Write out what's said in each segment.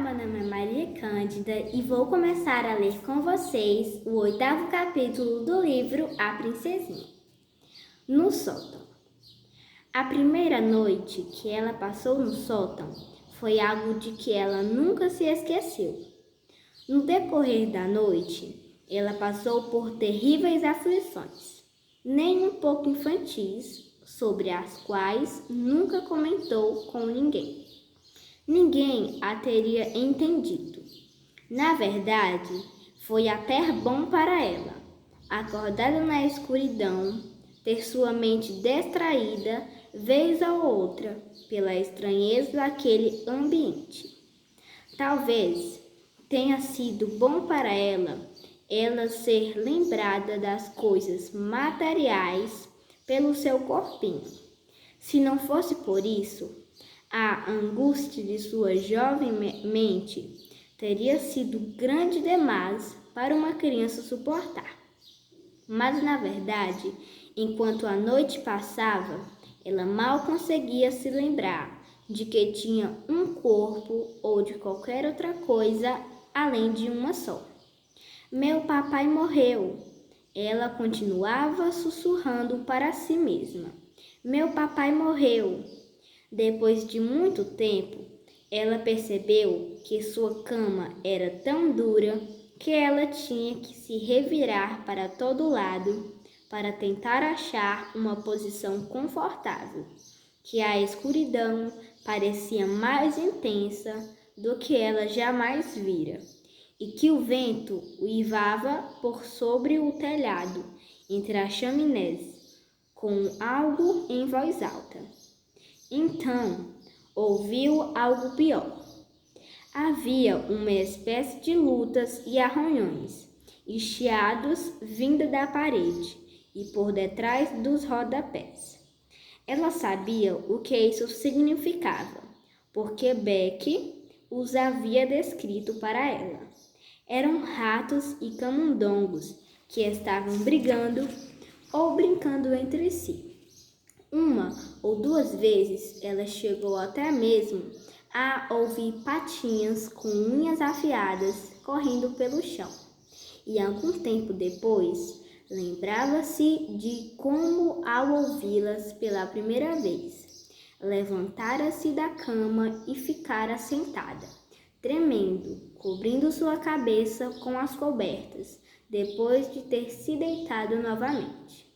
meu nome é Maria Cândida e vou começar a ler com vocês o 8º capítulo do livro A Princesinha. No sótão. A primeira noite que ela passou no sótão foi algo de que ela nunca se esqueceu. No decorrer da noite, ela passou por terríveis aflições, nem um pouco infantis, sobre as quais nunca comentou com ninguém. Ninguém a teria entendido. Na verdade, foi até bom para ela, acordada na escuridão, ter sua mente distraída, vez ou outra, pela estranheza daquele ambiente. Talvez tenha sido bom para ela ser lembrada das coisas materiais pelo seu corpinho. Se não fosse por isso, a angústia de sua jovem mente teria sido grande demais para uma criança suportar. Mas, na verdade, enquanto a noite passava, ela mal conseguia se lembrar de que tinha um corpo ou de qualquer outra coisa além de uma só. Meu papai morreu. Ela continuava sussurrando para si mesma. Meu papai morreu. Depois de muito tempo, ela percebeu que sua cama era tão dura que ela tinha que se revirar para todo lado para tentar achar uma posição confortável, que a escuridão parecia mais intensa do que ela jamais vira, e que o vento uivava por sobre o telhado, entre as chaminés, com algo em voz alta. Então, ouviu algo pior. Havia uma espécie de lutas e arranhões, e chiados vindo da parede e por detrás dos rodapés. Ela sabia o que isso significava, porque Beck os havia descrito para ela. Eram ratos e camundongos que estavam brigando ou brincando entre si. Uma ou duas vezes ela chegou até mesmo a ouvir patinhas com unhas afiadas correndo pelo chão. E algum tempo depois, lembrava-se de como, ao ouvi-las pela primeira vez, levantara-se da cama e ficara sentada, tremendo, cobrindo sua cabeça com as cobertas, depois de ter se deitado novamente.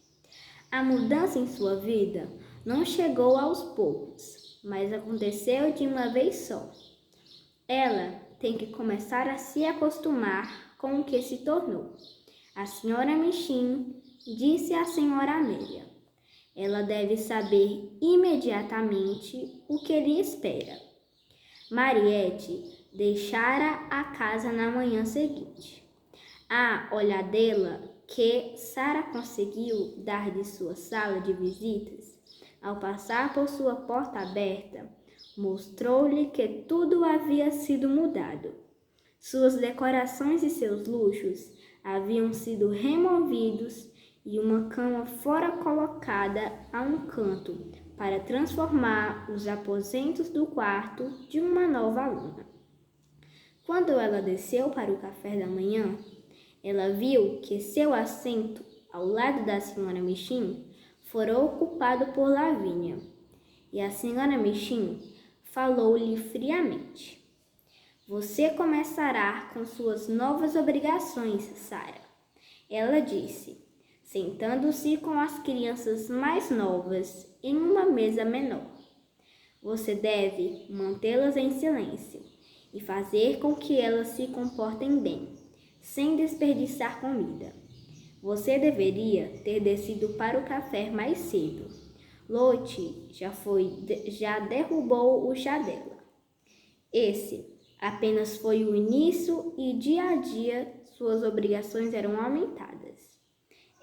A mudança em sua vida não chegou aos poucos, mas aconteceu de uma vez só. Ela tem que começar a se acostumar com o que se tornou. A senhora Minchin disse à senhora Amélia. Ela deve saber imediatamente o que lhe espera. Mariette deixara a casa na manhã seguinte. A olhadela que Sara conseguiu dar de sua sala de visitas, ao passar por sua porta aberta, mostrou-lhe que tudo havia sido mudado. Suas decorações e seus luxos haviam sido removidos e uma cama fora colocada a um canto para transformar os aposentos do quarto de uma nova aluna. Quando ela desceu para o café da manhã, ela viu que seu assento, ao lado da senhora Minchin, fora ocupado por Lavínia, e a senhora Minchin falou-lhe friamente. Você começará com suas novas obrigações, Sara, ela disse, sentando-se com as crianças mais novas em uma mesa menor. Você deve mantê-las em silêncio e fazer com que elas se comportem bem, sem desperdiçar comida. Você deveria ter descido para o café mais cedo. Lottie já derrubou o chá dela. Esse apenas foi o início e dia a dia suas obrigações eram aumentadas.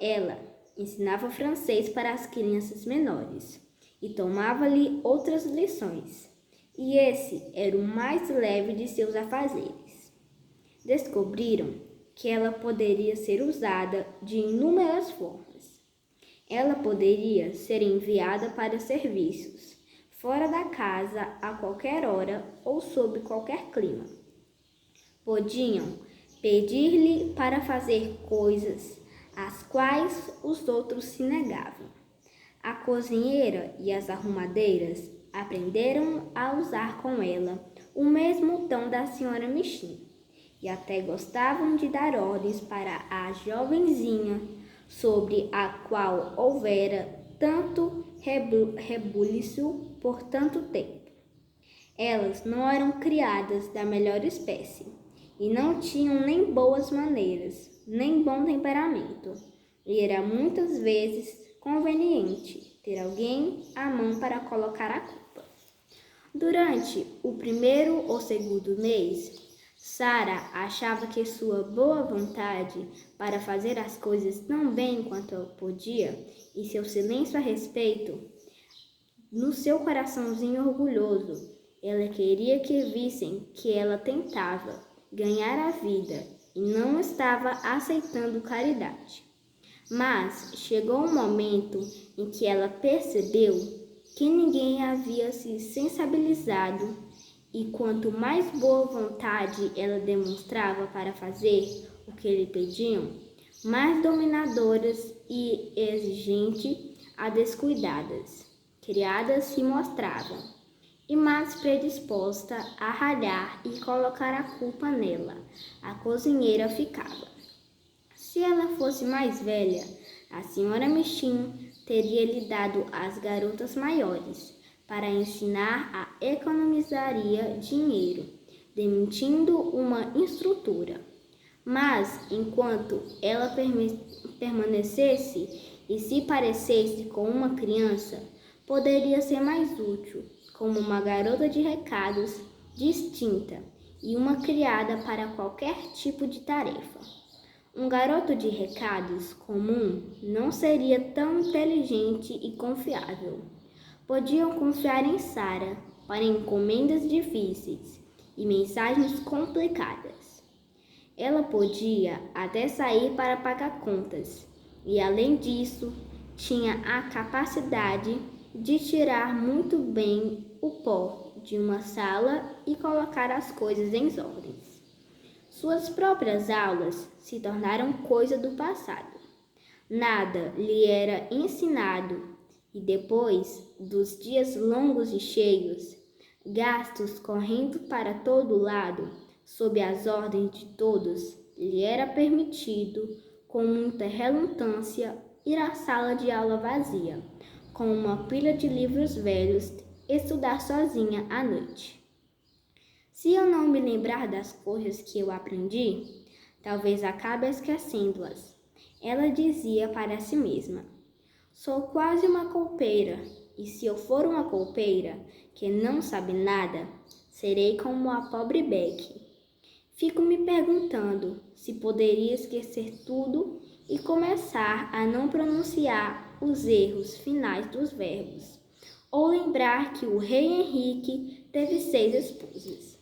Ela ensinava francês para as crianças menores e tomava-lhe outras lições. E esse era o mais leve de seus afazeres. Descobriram que ela poderia ser usada de inúmeras formas. Ela poderia ser enviada para serviços, fora da casa a qualquer hora ou sob qualquer clima. Podiam pedir-lhe para fazer coisas às quais os outros se negavam. A cozinheira e as arrumadeiras aprenderam a usar com ela o mesmo tom da senhora Michin e até gostavam de dar ordens para a jovenzinha sobre a qual houvera tanto rebuliço por tanto tempo. Elas não eram criadas da melhor espécie e não tinham nem boas maneiras, nem bom temperamento, e era muitas vezes conveniente ter alguém à mão para colocar a culpa. Durante o primeiro ou segundo mês, Sara achava que sua boa vontade para fazer as coisas tão bem quanto podia e seu silêncio a respeito, no seu coraçãozinho orgulhoso, ela queria que vissem que ela tentava ganhar a vida e não estava aceitando caridade. Mas chegou um momento em que ela percebeu que ninguém havia se sensibilizado e quanto mais boa vontade ela demonstrava para fazer o que lhe pediam, mais dominadoras e exigentes a descuidadas, criadas se mostravam, e mais predisposta a ralhar e colocar a culpa nela, a cozinheira ficava. Se ela fosse mais velha, a senhora Michin teria lhe dado as garotas maiores, para ensinar a economizaria dinheiro, demitindo uma instrutora. Mas, enquanto ela permanecesse e se parecesse com uma criança, poderia ser mais útil como uma garota de recados distinta e uma criada para qualquer tipo de tarefa. Um garoto de recados comum não seria tão inteligente e confiável. Podiam confiar em Sara para encomendas difíceis e mensagens complicadas. Ela podia até sair para pagar contas e, além disso, tinha a capacidade de tirar muito bem o pó de uma sala e colocar as coisas em ordens. Suas próprias aulas se tornaram coisa do passado. Nada lhe era ensinado e depois dos dias longos e cheios, gastos correndo para todo lado, sob as ordens de todos, lhe era permitido, com muita relutância, ir à sala de aula vazia, com uma pilha de livros velhos, estudar sozinha à noite. Se eu não me lembrar das coisas que eu aprendi, talvez acabe esquecendo-as. Ela dizia para si mesma: sou quase uma copeira, e se eu for uma copeira que não sabe nada, serei como a pobre Becky. Fico me perguntando se poderia esquecer tudo e começar a não pronunciar os erros finais dos verbos, ou lembrar que o rei Henrique teve 6 esposas.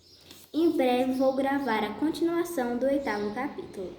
Em breve vou gravar a continuação do 8º capítulo.